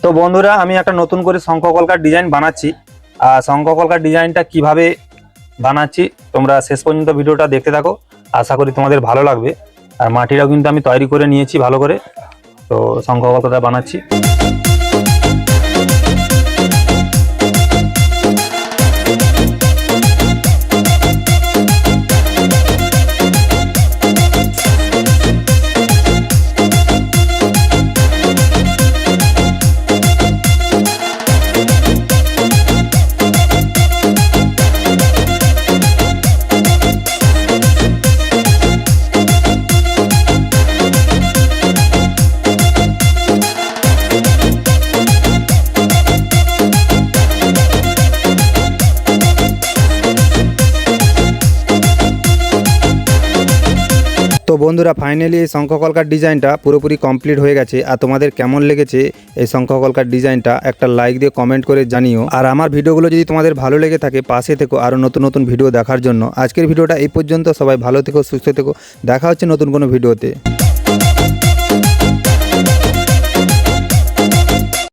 তো বন্ধুরা, আমি একটা নতুন করে শঙ্খ কলকার ডিজাইন বানাচ্ছি। আর শঙ্খ কলকার ডিজাইনটা কিভাবে বানাচ্ছি তোমরা শেষ পর্যন্ত ভিডিওটা দেখতে থাকো, আশা করি তোমাদের ভালো লাগবে। আর মাটিটাও কিন্তু আমি তৈরি করে নিয়েছি ভালো করে। তো শঙ্খ কলকাটা বানাচ্ছি। তো বন্ধুরা, ফাইনালি এই শঙ্খ কলকার ডিজাইনটা পুরোপুরি কমপ্লিট হয়ে গেছে। আর তোমাদের কেমন লেগেছে এই শঙ্খ কলকার ডিজাইনটা একটা লাইক দিয়ে কমেন্ট করে জানিও। আর আমার ভিডিওগুলো যদি তোমাদের ভালো লেগে থাকে, পাশে থেকো আরও নতুন নতুন ভিডিও দেখার জন্য। আজকের ভিডিওটা এই পর্যন্ত। সবাই ভালো থেকো, সুস্থ থেকো। দেখা হচ্ছে নতুন কোনো ভিডিওতে।